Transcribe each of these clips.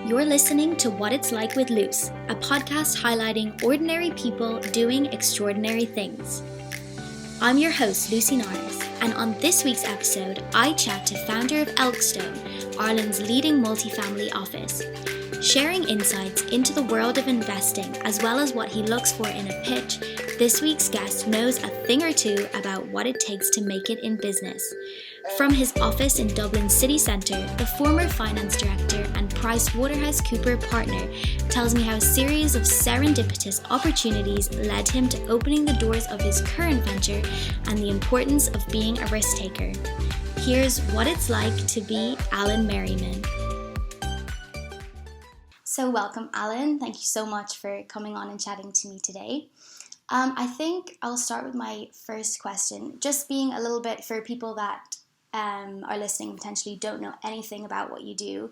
You're listening to What It's Like with Luce, a podcast highlighting ordinary people doing extraordinary things. I'm your host, Lucy Norris, and on this week's episode, I chat to founder of Elkstone, Ireland's leading multifamily office. Sharing insights into the world of investing as well as what he looks for in a pitch, this week's guest knows a thing or two about what it takes to make it in business. From his office in Dublin City Centre, the former finance director and Price Waterhouse Cooper partner tells me how a series of serendipitous opportunities led him to opening the doors of his current venture and the importance of being a risk taker. Here's what it's like to be Alan Merriman. So welcome, Alan. Thank you so much for coming on and chatting to me today. I think I'll start with my first question, just being a little bit for people that are listening potentially don't know anything about what you do.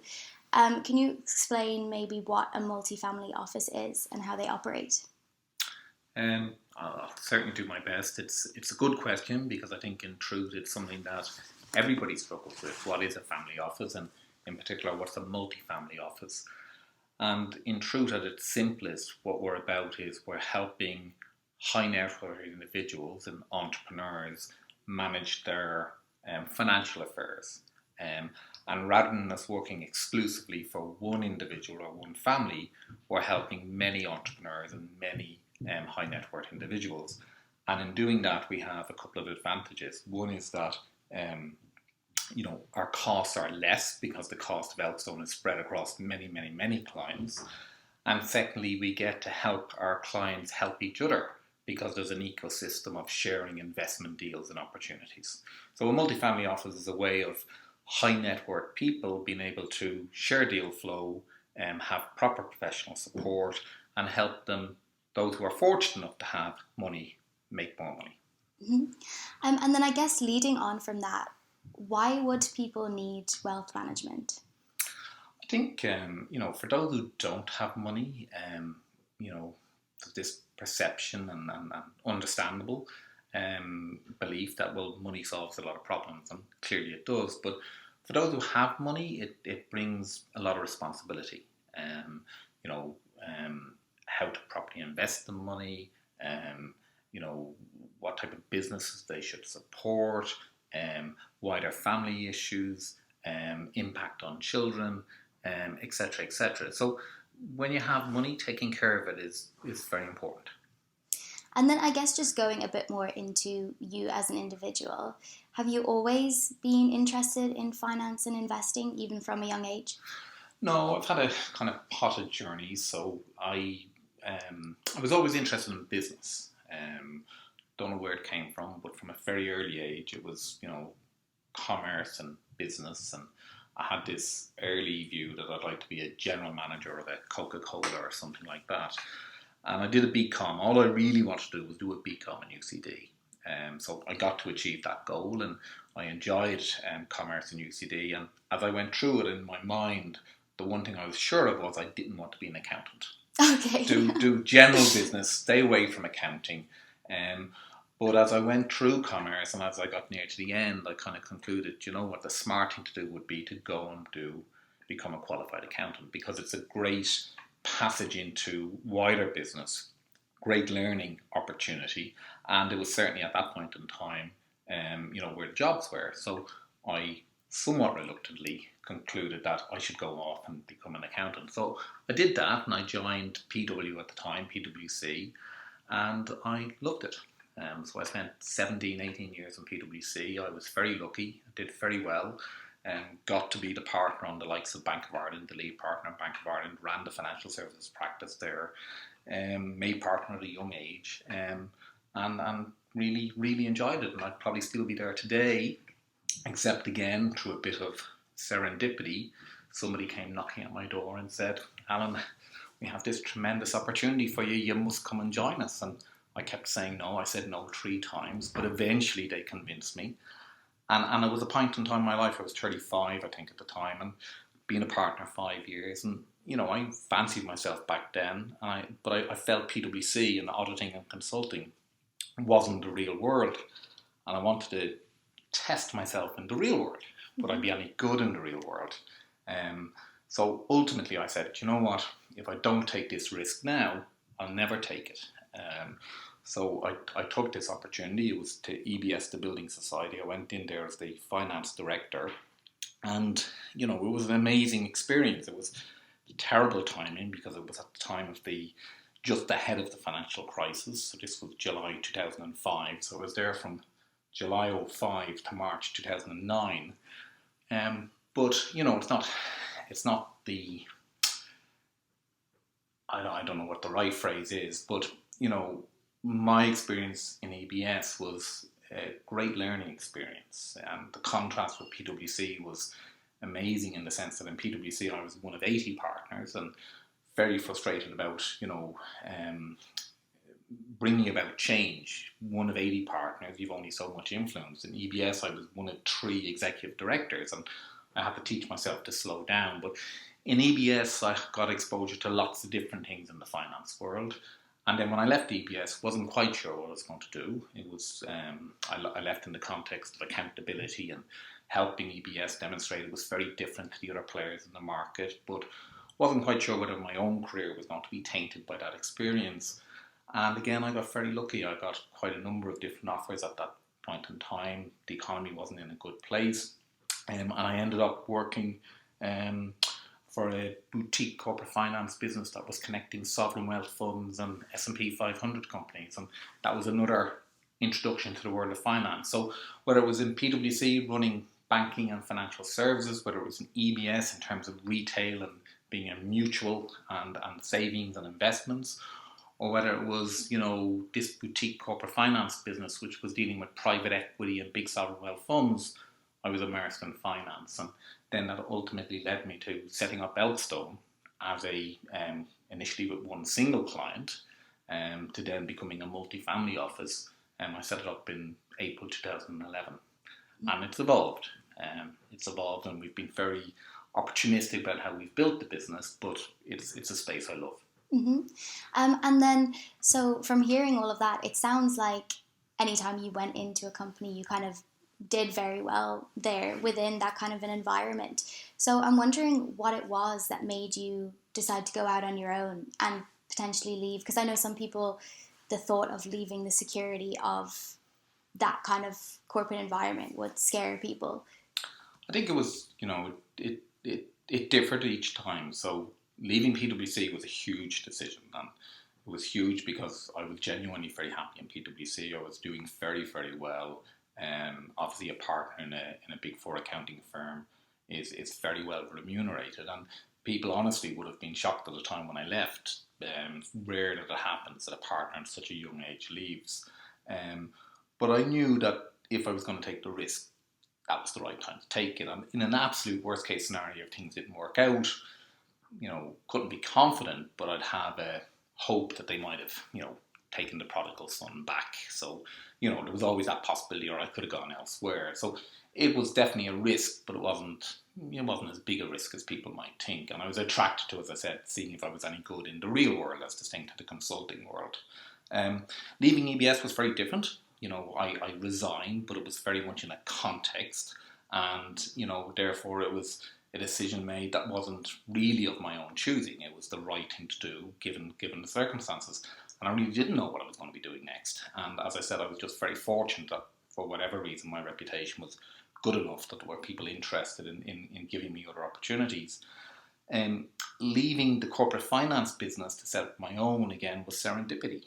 Can you explain maybe what a multifamily office is and how they operate? I'll certainly do my best. It's a good question because I think in truth it's something that everybody struggles with. What is a family office, and in particular what's a multifamily office? And in truth, at its simplest, what we're about is we're helping high net worth individuals and entrepreneurs manage their financial affairs. And rather than us working exclusively for one individual or one family, we're helping many entrepreneurs and many high net worth individuals. And in doing that, we have a couple of advantages. One is that our costs are less because the cost of Elkstone is spread across many clients. And secondly, we get to help our clients help each other because there's an ecosystem of sharing investment deals and opportunities. So a multifamily office is a way of high net worth people being able to share deal flow, have proper professional support, and help them, those who are fortunate enough to have money, make more money. Mm-hmm. And then I guess leading on from that, why would people need wealth management? I think, for those who don't have money, this perception and understandable belief that, well, money solves a lot of problems, and clearly it does. But for those who have money, it brings a lot of responsibility. How to properly invest the money, what type of businesses they should support, wider family issues, impact on children, etc., etc. So when you have money, taking care of it is very important. And then I guess just going a bit more into you as an individual, have you always been interested in finance and investing, even from a young age? No, I've had a kind of potted journey. So I was always interested in business. Don't know where it came from, but from a very early age, it was, commerce and business. And I had this early view that I'd like to be a general manager of a Coca-Cola or something like that. And I did a BCom. All I really wanted to do was do a BCom in UCD. So I got to achieve that goal, and I enjoyed commerce in UCD. And as I went through it in my mind, the one thing I was sure of was I didn't want to be an accountant. Okay. Do general business, stay away from accounting. But as I went through commerce and as I got near to the end, I kind of concluded, what the smart thing to do would be to go and become a qualified accountant, because it's a great passage into wider business, great learning opportunity. And it was certainly at that point in time, where the jobs were. So I somewhat reluctantly concluded that I should go off and become an accountant. So I did that, and I joined PW at the time, PwC, and I loved it. So I spent 17, 18 years in PwC. I was very lucky, did very well, and got to be the partner on the likes of Bank of Ireland, the lead partner of Bank of Ireland, ran the financial services practice there, made partner at a young age, and really, really enjoyed it. And I'd probably still be there today, except again, through a bit of serendipity, somebody came knocking at my door and said, "Alan, we have this tremendous opportunity for you. You must come and join us." And I kept saying no. I said no 3 times, but eventually they convinced me. And it was a point in time in my life, I was 35, I think, at the time, and being a partner 5 years. And, I fancied myself back then, but I felt PwC and auditing and consulting wasn't the real world. And I wanted to test myself in the real world. Would I be any good in the real world? So ultimately I said, you know what, if I don't take this risk now, I'll never take it. So I took this opportunity. It was to EBS, the Building Society. I went in there as the finance director, and it was an amazing experience. It was terrible timing because it was at the time of just ahead of the financial crisis. So this was July 2005. So I was there from July 05 to March 2009. But it's not the, I don't know what the right phrase is, but my experience in EBS was a great learning experience, and the contrast with PwC was amazing in the sense that in PwC I was one of 80 partners and very frustrated about bringing about change. One of 80 partners, you've only so much influence. In EBS I was one of 3 executive directors, and I had to teach myself to slow down. But in EBS I got exposure to lots of different things in the finance world. And then when I left EBS, wasn't quite sure what I was going to do. It was I left in the context of accountability and helping EBS demonstrate it was very different to the other players in the market, but wasn't quite sure whether my own career was going to be tainted by that experience. And again, I got very lucky. I got quite a number of different offers at that point in time. The economy wasn't in a good place, and I ended up working for a boutique corporate finance business that was connecting sovereign wealth funds and S&P 500 companies. And that was another introduction to the world of finance. So whether it was in PwC running banking and financial services, whether it was in EBS in terms of retail and being a mutual and savings and investments, or whether it was, this boutique corporate finance business, which was dealing with private equity and big sovereign wealth funds, I was immersed in finance. And then that ultimately led me to setting up Elkstone as initially with one single client, to then becoming a multi-family office. I set it up in April 2011, and it's evolved. And we've been very opportunistic about how we've built the business, but it's a space I love. Mm-hmm. And then, so from hearing all of that, it sounds like anytime you went into a company, you kind of did very well there within that kind of an environment. So I'm wondering what it was that made you decide to go out on your own and potentially leave, because I know some people, the thought of leaving the security of that kind of corporate environment would scare people. I think it was, it differed each time. So leaving PwC was a huge decision, and it was huge because I was genuinely very happy in PwC. I was doing very, very well. Obviously, a partner in a big 4 accounting firm is very well remunerated, and people honestly would have been shocked at the time when I left. Rare that it happens that a partner at such a young age leaves. But I knew that if I was going to take the risk, that was the right time to take it. And in an absolute worst case scenario, if things didn't work out, couldn't be confident, but I'd have a hope that they might have, taken the prodigal son back. So, there was always that possibility, or I could have gone elsewhere. So it was definitely a risk, but it wasn't as big a risk as people might think. And I was attracted to, as I said, seeing if I was any good in the real world as distinct to the consulting world. Leaving EBS was very different. I resigned, but it was very much in a context, and therefore it was a decision made that wasn't really of my own choosing. It was the right thing to do given the circumstances, and I really didn't know what I was going to be doing next. And as I said, I was just very fortunate that for whatever reason my reputation was good enough that there were people interested in giving me other opportunities. Leaving the corporate finance business to set up my own again was serendipity.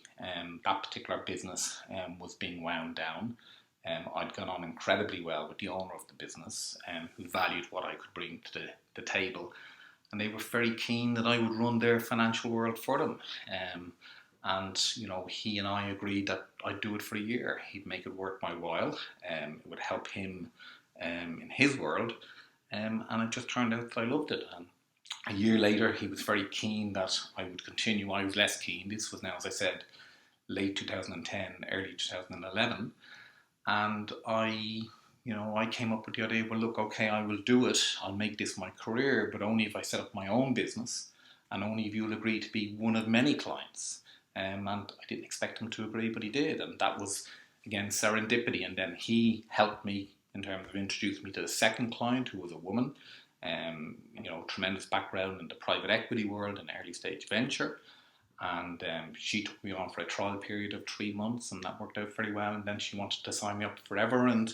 That particular business was being wound down. I'd gone on incredibly well with the owner of the business, who valued what I could bring to the table, and they were very keen that I would run their financial world for them. And he and I agreed that I'd do it for a year. He'd make it worth my while. It would help him in his world, and it just turned out that I loved it. And a year later, he was very keen that I would continue. I was less keen. This was now, as I said, late 2010, early 2011. And I came up with the idea, well, look, okay, I will do it. I'll make this my career, but only if I set up my own business, and only if you'll agree to be one of many clients. And I didn't expect him to agree, but he did. And that was, again, serendipity. And then he helped me in terms of introducing me to the second client, who was a woman. tremendous background in the private equity world and early stage venture. And she took me on for a trial period of 3 months, and that worked out very well. And then she wanted to sign me up forever, and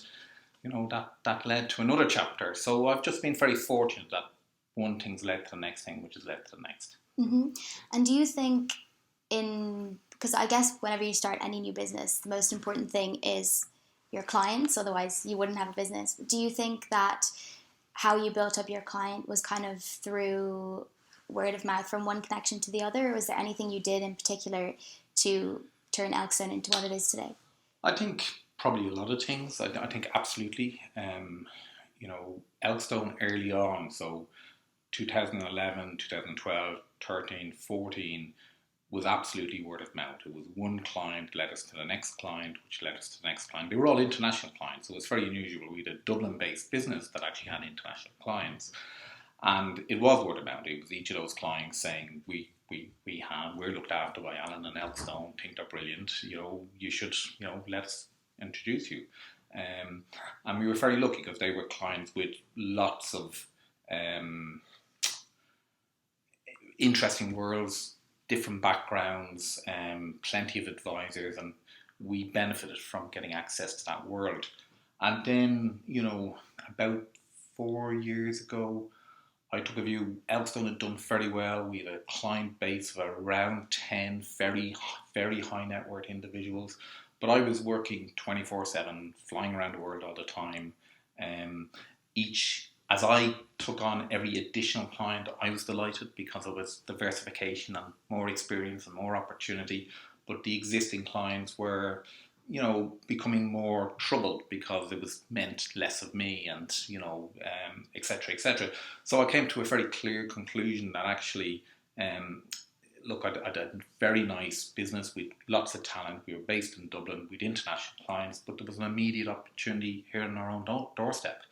that led to another chapter. So I've just been very fortunate that one thing's led to the next thing, which has led to the next. Mm-hmm. And do you think because I guess whenever you start any new business, the most important thing is your clients, otherwise you wouldn't have a business. Do you think that how you built up your client was kind of through word of mouth from one connection to the other, or was there anything you did in particular to turn Elkstone into what it is today? I think probably a lot of things. I think absolutely. Elkstone early on, so 2011, 2012, 13, 14, was absolutely word of mouth. It was one client led us to the next client, which led us to the next client. They were all international clients, so it was very unusual. We had a Dublin-based business that actually had international clients. And it was word of mouth. It was each of those clients saying, we're looked after by Alan and Elkstone, think they're brilliant, you should, let us introduce you. And we were very lucky because they were clients with lots of interesting worlds, different backgrounds, plenty of advisors, and we benefited from getting access to that world. And then, about 4 years ago, I took a view. Elkstone had done very well. We had a client base of around 10 very, very high net worth individuals. But I was working 24/7, flying around the world all the time. As I took on every additional client, I was delighted because it was diversification and more experience and more opportunity. But the existing clients were, becoming more troubled because it was meant less of me and, et cetera, et cetera. So I came to a very clear conclusion that actually, look, I had a very nice business with lots of talent. We were based in Dublin with international clients, but there was an immediate opportunity here on our own doorstep.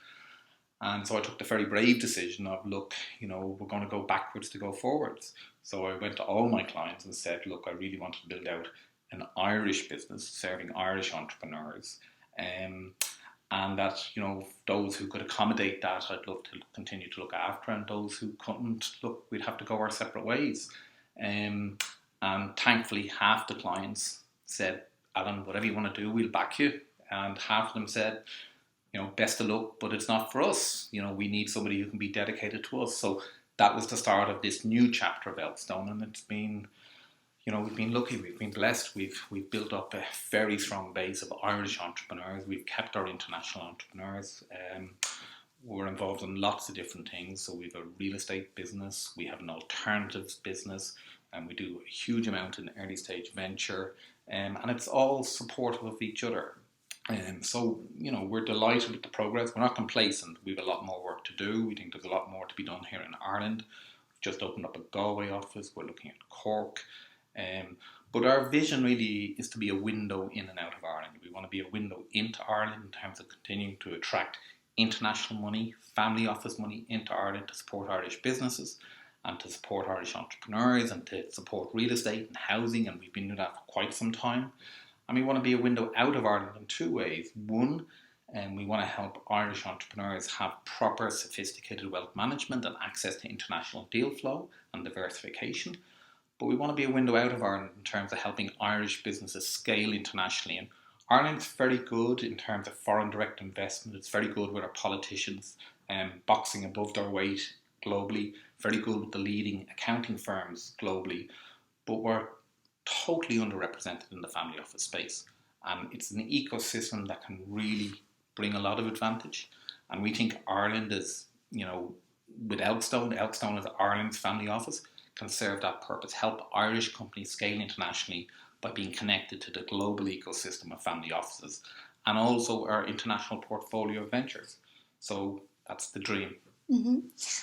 And so I took the very brave decision of, look, we're going to go backwards to go forwards. So I went to all my clients and said, look, I really want to build out an Irish business serving Irish entrepreneurs. And that, those who could accommodate that, I'd love to continue to look after, and those who couldn't, look, we'd have to go our separate ways. And thankfully, half the clients said, Alan, whatever you want to do, we'll back you. And half of them said, best of luck, but it's not for us. We need somebody who can be dedicated to us. So that was the start of this new chapter of Elkstone, and it's been, we've been lucky, we've been blessed. We've built up a very strong base of Irish entrepreneurs. We've kept our international entrepreneurs. We're involved in lots of different things. So we have a real estate business, we have an alternatives business, and we do a huge amount in early stage venture. And it's all supportive of each other. So, we're delighted with the progress. We're not complacent. We have a lot more work to do. We think there's a lot more to be done here in Ireland. We've just opened up a Galway office. We're looking at Cork. But our vision really is to be a window in and out of Ireland. We want to be a window into Ireland in terms of continuing to attract international money, family office money into Ireland to support Irish businesses and to support Irish entrepreneurs and to support real estate and housing. And we've been doing that for quite some time. And we want to be a window out of Ireland in two ways. One, we want to help Irish entrepreneurs have proper, sophisticated wealth management and access to international deal flow and diversification. But we want to be a window out of Ireland in terms of helping Irish businesses scale internationally. And Ireland's very good in terms of foreign direct investment. It's very good with our politicians boxing above their weight globally. Very good with the leading accounting firms globally. But we're totally underrepresented in the family office space, and it's an ecosystem that can really bring a lot of advantage. And we think Ireland is, with Elkstone as Ireland's family office, can serve that purpose, help Irish companies scale internationally by being connected to the global ecosystem of family offices and also our international portfolio of ventures. So that's the dream. Mm-hmm.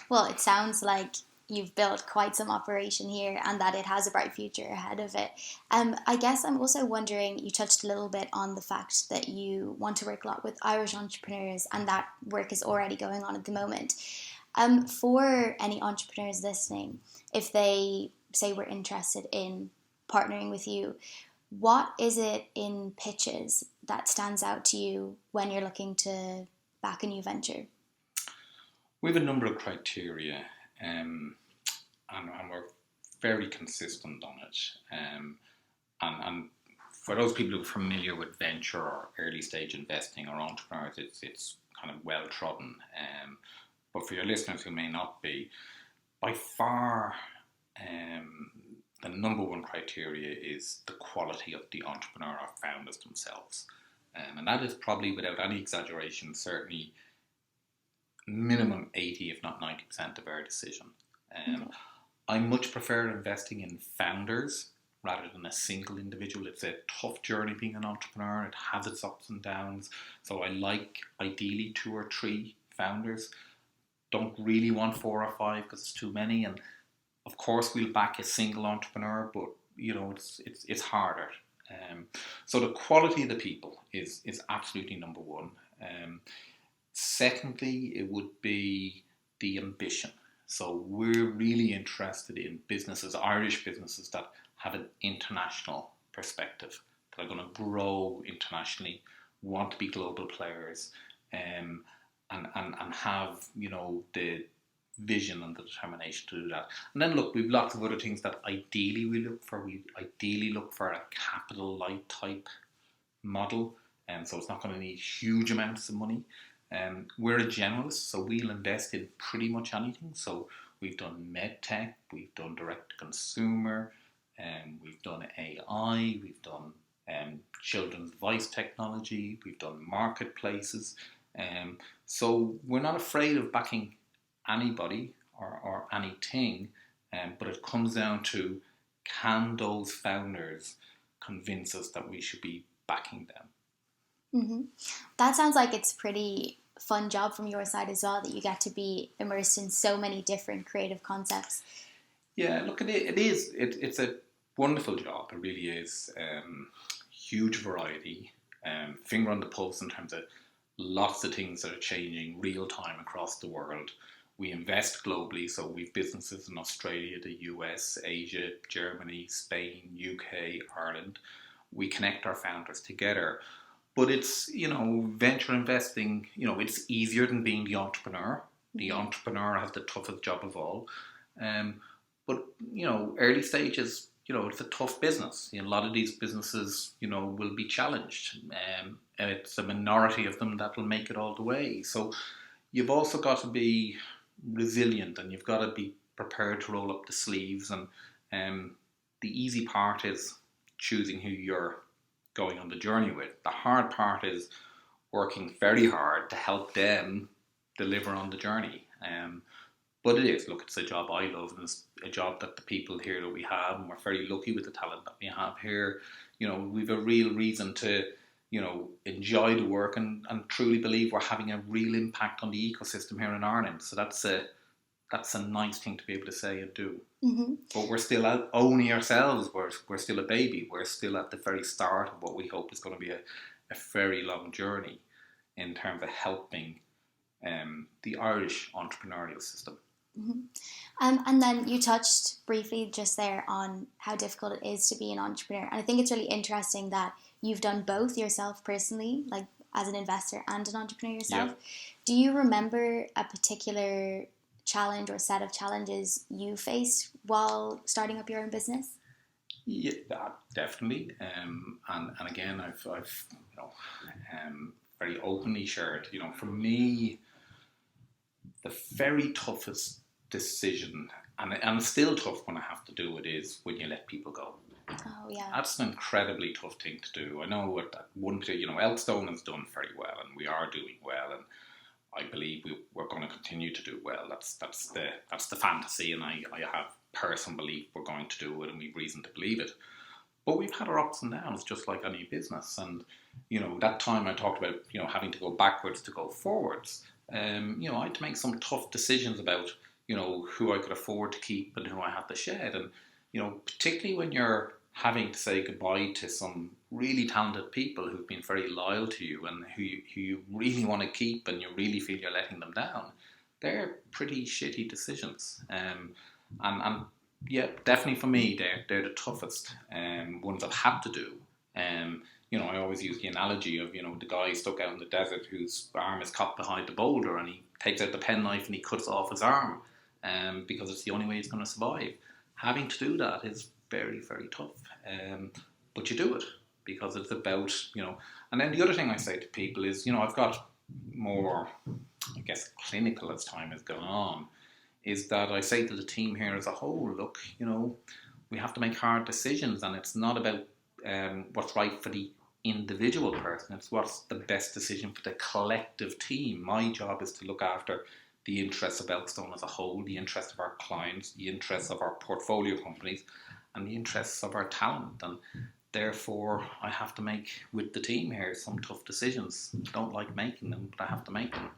Well, it sounds like you've built quite some operation here and that it has a bright future ahead of it. I guess I'm also wondering, you touched a little bit on the fact that you want to work a lot with Irish entrepreneurs, and that work is already going on at the moment. For any entrepreneurs listening, if they say we're interested in partnering with you, what is it in pitches that stands out to you when you're looking to back a new venture? We have a number of criteria, and we're very consistent on it. And for those people who are familiar with venture or early stage investing or entrepreneurs, it's kind of well trodden. But for your listeners who may not be, by far, the number one criteria is the quality of the entrepreneur or founders themselves. And that is probably, without any exaggeration, certainly minimum 80, if not 90% of our decision. Okay. I much prefer investing in founders rather than a single individual. It's a tough journey being an entrepreneur. It has its ups and downs. So I like ideally 2 or 3 founders. Don't really want 4 or 5 because it's too many. And of course we'll back a single entrepreneur, but it's harder. So the quality of the people is absolutely number one. Secondly, it would be the ambition. So we're really interested in businesses, Irish businesses that have an international perspective, that are going to grow internationally, want to be global players, and have the vision and the determination to do that. And then look, we've lots of other things that ideally we look for. We ideally look for a capital light type model, and so it's not going to need huge amounts of money. We're a generalist, so we'll invest in pretty much anything. So we've done medtech, we've done direct to consumer, we've done AI, we've done children's voice technology, we've done marketplaces. So we're not afraid of backing anybody or anything, but it comes down to, can those founders convince us that we should be backing them? Mm-hmm. That sounds like it's pretty fun job from your side as well, that you get to be immersed in so many different creative concepts. Yeah, look, it's a wonderful job. It really is. Huge variety, finger on the pulse in terms of lots of things that are changing real time across the world. We invest globally, so we've businesses in Australia, the US, Asia, Germany, Spain, UK, Ireland. We connect our founders together. But it's, venture investing, it's easier than being the entrepreneur. The entrepreneur has the toughest job of all. But, early stages, it's a tough business. A lot of these businesses, will be challenged. And it's a minority of them that will make it all the way. So you've also got to be resilient, and you've got to be prepared to roll up the sleeves. And the easy part is choosing who you're going on the journey with. The hard part is working very hard to help them deliver on the journey. But it is, look, it's a job I love, and it's a job that the people here that we have, and we're very lucky with the talent that we have here. We've a real reason to, enjoy the work and truly believe we're having a real impact on the ecosystem here in Ireland. So that's a nice thing to be able to say and do. Mm-hmm. But we're still out owning ourselves. We're still a baby. We're still at the very start of what we hope is going to be a very long journey in terms of helping the Irish entrepreneurial system. Mm-hmm. And then you touched briefly just there on how difficult it is to be an entrepreneur. And I think it's really interesting that you've done both yourself personally, like as an investor and an entrepreneur yourself. Yeah. Do you remember a particular challenge or set of challenges you faced while starting up your own business? Yeah, definitely. And again, I've very openly shared. For me, the very toughest decision, and it's still tough when I have to do it, is when you let people go. Oh yeah, that's an incredibly tough thing to do. I know at one particular, Elkstone has done very well, and we are doing well, and I believe we're going to continue to do well. That's the fantasy, and I have personal belief we're going to do it, and we've reason to believe it. But we've had our ups and downs, just like any business. And that time I talked about having to go backwards to go forwards. I had to make some tough decisions about who I could afford to keep and who I had to shed. And particularly when you're having to say goodbye to some really talented people who've been very loyal to you and who you really want to keep, and you really feel you're letting them down, they're pretty shitty decisions. And yeah, definitely for me, they're the toughest ones I've had to do. I always use the analogy of, the guy stuck out in the desert whose arm is caught behind the boulder, and he takes out the penknife and he cuts off his arm, because it's the only way he's going to survive. Having to do that is very, very tough. But you do it because it's about, and then the other thing I say to people is, I've got more, I guess, clinical as time has gone on, is that I say to the team here as a whole, look, we have to make hard decisions, and it's not about what's right for the individual person, it's what's the best decision for the collective team. My job is to look after the interests of Elkstone as a whole, the interests of our clients, the interests of our portfolio companies, and the interests of our talent. And therefore, I have to make, with the team here, some tough decisions. I don't like making them, but I have to make them.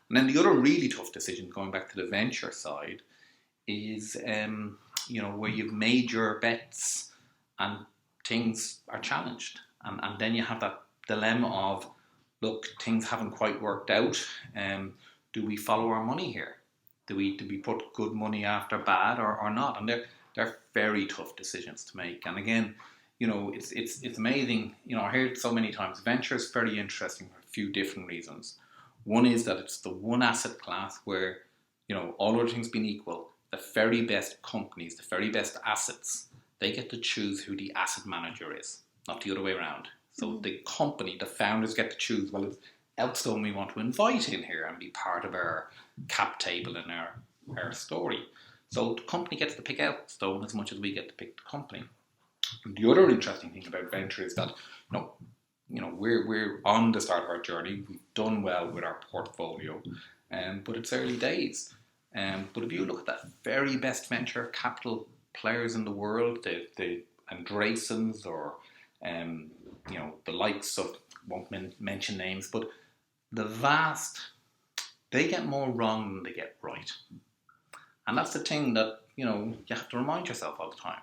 And then the other really tough decision, going back to the venture side, is where you've made your bets and things are challenged. And then you have that dilemma of, look, things haven't quite worked out. Do we follow our money here? Do we put good money after bad or not? And they're very tough decisions to make. And again, it's amazing. I hear it so many times. Venture is very interesting for a few different reasons. One is that it's the one asset class where, all other things being equal, the very best companies, the very best assets, they get to choose who the asset manager is, not the other way around. So the company, the founders get to choose, well, it's Elkstone we want to invite in here and be part of our cap table and our story. So the company gets to pick Elkstone as much as we get to pick the company. And the other interesting thing about venture is that, we're on the start of our journey. We've done well with our portfolio, but it's early days. But if you look at the very best venture capital players in the world, the Andreessens or the likes of, won't mention names, but they get more wrong than they get right. And that's the thing that, you have to remind yourself all the time.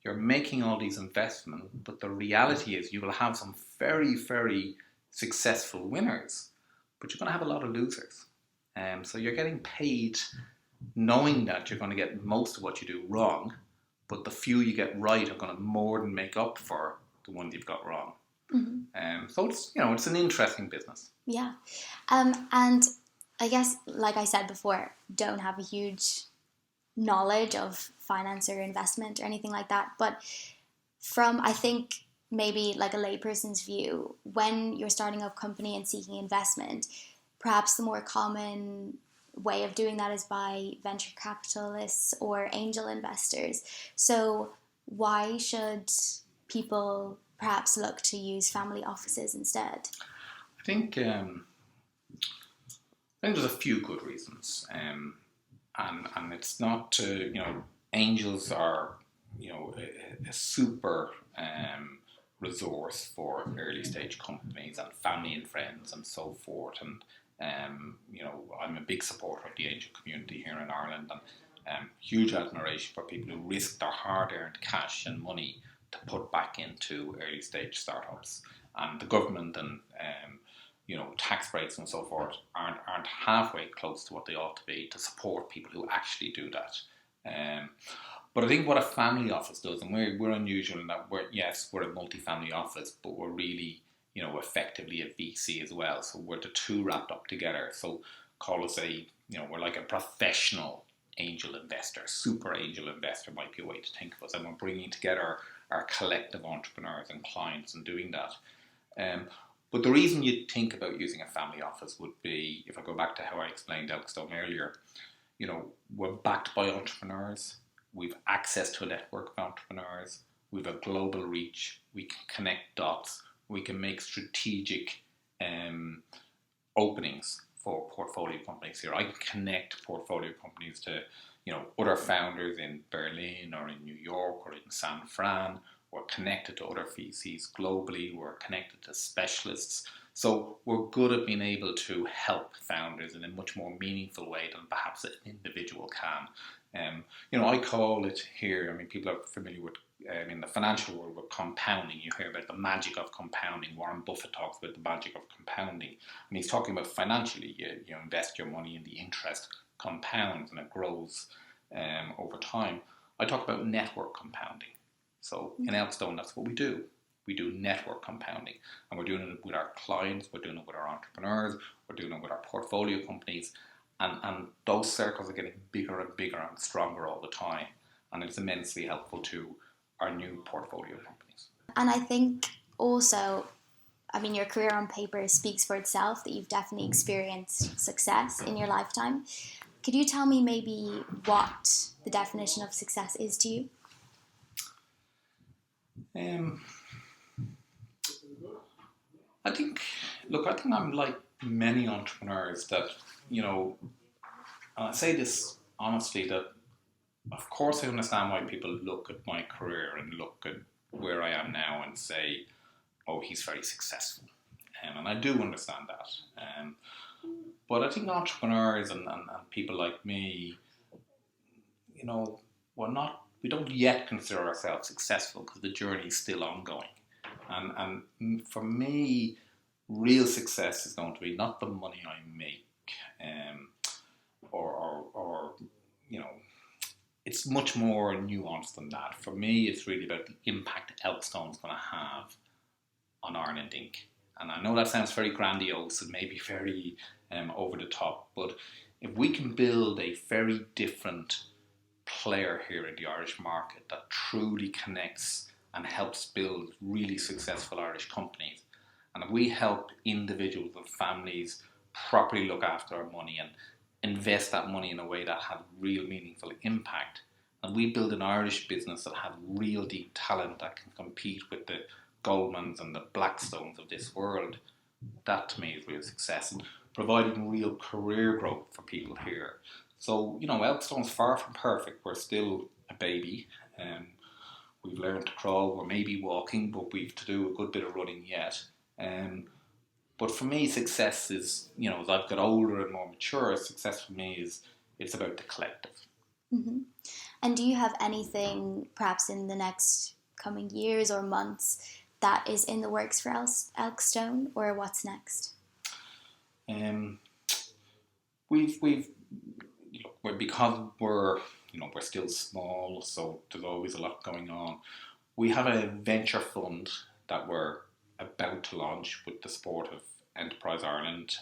You're making all these investments, but the reality is you will have some very, very successful winners, but you're going to have a lot of losers. So you're getting paid knowing that you're going to get most of what you do wrong, but the few you get right are going to more than make up for the ones you've got wrong. Mm-hmm. So it's an interesting business. Yeah. And I guess, like I said before, don't have a huge knowledge of finance or investment or anything like that. But from, I think, maybe like a layperson's view, when you're starting a company and seeking investment, perhaps the more common way of doing that is by venture capitalists or angel investors. So why should people perhaps look to use family offices instead? I think there's a few good reasons, and it's not angels are a super resource for early stage companies and family and friends and so forth. And I'm a big supporter of the angel community here in Ireland, and huge admiration for people who risk their hard-earned cash and money to put back into early stage startups. And the government and tax breaks and so forth aren't halfway close to what they ought to be to support people who actually do that. But I think what a family office does, and we're unusual in that we're a multi-family office, but we're really effectively a VC as well. So we're the two wrapped up together. So call us we're like a professional angel investor, super angel investor might be a way to think of us. And we're bringing together our collective entrepreneurs and clients and doing that. But the reason you'd think about using a family office would be, if I go back to how I explained Elkstone earlier, we're backed by entrepreneurs. We've access to a network of entrepreneurs. We've a global reach. We can connect dots. We can make strategic openings for portfolio companies here. I can connect portfolio companies to, other founders in Berlin or in New York or in San Fran. We're connected to other VCs globally. We're connected to specialists. So we're good at being able to help founders in a much more meaningful way than perhaps an individual can. I call it here, people are familiar with, in the financial world, with compounding. You hear about the magic of compounding. Warren Buffett talks about the magic of compounding. And he's talking about financially, you invest your money and the interest compounds and it grows over time. I talk about network compounding. So in Elkstone, that's what we do. We do network compounding, and we're doing it with our clients, we're doing it with our entrepreneurs, we're doing it with our portfolio companies, and those circles are getting bigger and bigger and stronger all the time, and it's immensely helpful to our new portfolio companies. And I think also, I mean, your career on paper speaks for itself, that you've definitely experienced success in your lifetime. Could you tell me maybe what the definition of success is to you? I think I'm like many entrepreneurs that, and I say this honestly, that of course I understand why people look at my career and look at where I am now and say, oh, he's very successful. And I do understand that. But I think entrepreneurs and people like me, we don't yet consider ourselves successful because the journey is still ongoing. And for me, real success is going to be not the money I make, or it's much more nuanced than that. For me, it's really about the impact Elkstone's going to have on Ireland Inc. And I know that sounds very grandiose and maybe very over the top, but if we can build a very different player here in the Irish market that truly connects and helps build really successful Irish companies, and if we help individuals and families properly look after our money and invest that money in a way that has real meaningful impact, and we build an Irish business that has real deep talent that can compete with the Goldmans and the Blackstones of this world, that to me is real success, and providing real career growth for people here. So, Elkstone's far from perfect. We're still a baby. We've learned to crawl. We're maybe walking, but we've to do a good bit of running yet. But for me, success is, as I've got older and more mature, success for me is, it's about the collective. Mm-hmm. And do you have anything, perhaps in the next coming years or months, that is in the works for Elkstone, or what's next? Because we're still small, so there's always a lot going on. We have a venture fund that we're about to launch with the support of Enterprise Ireland.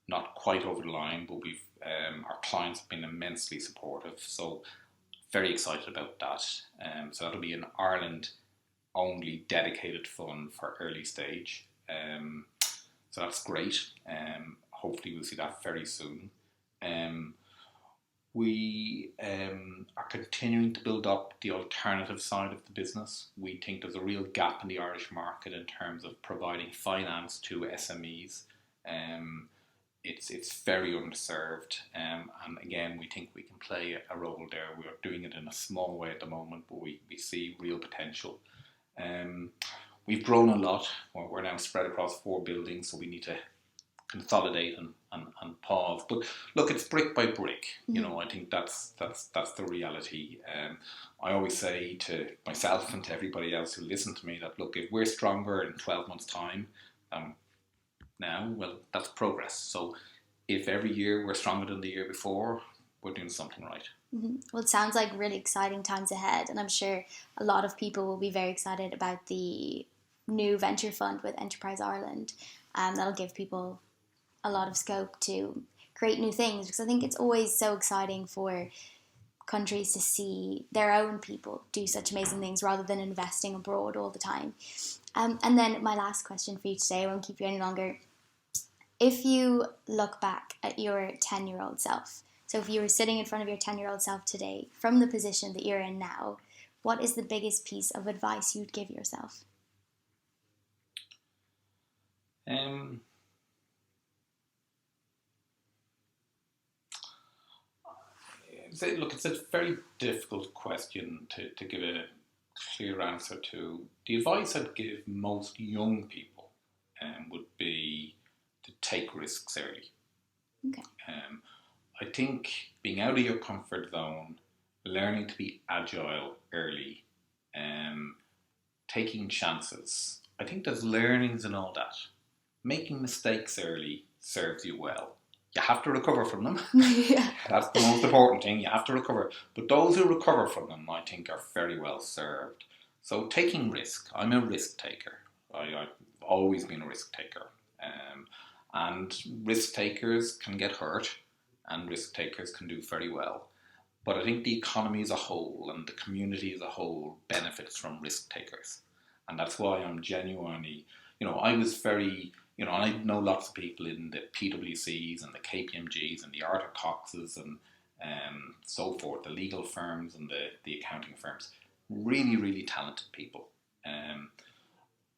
Not quite over the line, but our clients have been immensely supportive, so very excited about that. So that'll be an Ireland-only dedicated fund for early stage. So that's great. Hopefully we'll see that very soon. We are continuing to build up the alternative side of the business. We think there's a real gap in the Irish market in terms of providing finance to SMEs. It's very underserved, and again, we think we can play a role there. We are doing it in a small way at the moment, but we see real potential. We've grown a lot. We're now spread across 4 buildings, so we need to consolidate and pause. But look, it's brick by brick. I think that's the reality. I always say to myself and to everybody else who listen to me that, look, if we're stronger in 12 months' time now, well, that's progress. So if every year we're stronger than the year before, we're doing something right. Mm-hmm. Well, it sounds like really exciting times ahead, and I'm sure a lot of people will be very excited about the new venture fund with Enterprise Ireland. That'll give people a lot of scope to create new things, because I think it's always so exciting for countries to see their own people do such amazing things rather than investing abroad all the time. And then my last question for you today, I won't keep you any longer. If you look back at your 10-year-old self, so if you were sitting in front of your 10-year-old self today, from the position that you're in now, what is the biggest piece of advice you'd give yourself? Look, it's a very difficult question to give a clear answer to. The advice I'd give most young people would be to take risks early. Okay. I think being out of your comfort zone, learning to be agile early, taking chances. I think there's learnings and all that. Making mistakes early serves you well. You have to recover from them. Yeah. That's the most important thing. You have to recover. But those who recover from them, I think, are very well served. So taking risk, I'm a risk taker. I've always been a risk taker. And risk takers can get hurt and risk takers can do very well. But I think the economy as a whole and the community as a whole benefits from risk takers. And that's why I'm genuinely, I was very, and I know lots of people in the PwCs and the KPMGs and the Arthur Coxes and so forth, the legal firms and the accounting firms, really, really talented people. And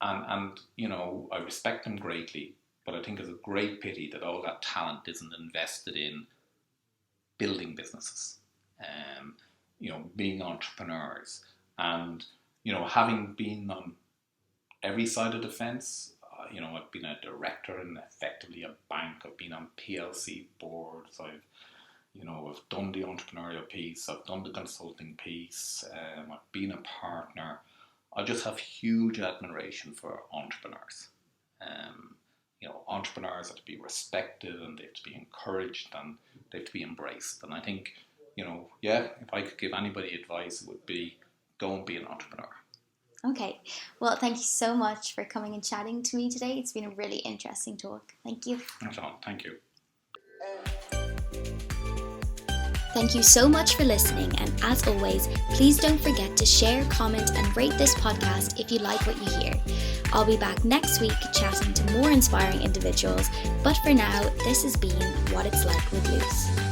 I respect them greatly, but I think it's a great pity that all that talent isn't invested in building businesses, being entrepreneurs. And, having been on every side of the fence, I've been a director in effectively a bank, I've been on PLC boards, I've done the entrepreneurial piece, I've done the consulting piece, I've been a partner. I just have huge admiration for entrepreneurs. Entrepreneurs have to be respected and they have to be encouraged and they have to be embraced. And I think, if I could give anybody advice, it would be go and be an entrepreneur. Okay, well, thank you so much for coming and chatting to me today. It's been a really interesting talk. Thank you. Thank you. Thank you so much for listening, and as always, please don't forget to share, comment and rate this podcast if you like what you hear. I'll be back next week chatting to more inspiring individuals, but for now, this has been What It's Like with Luce.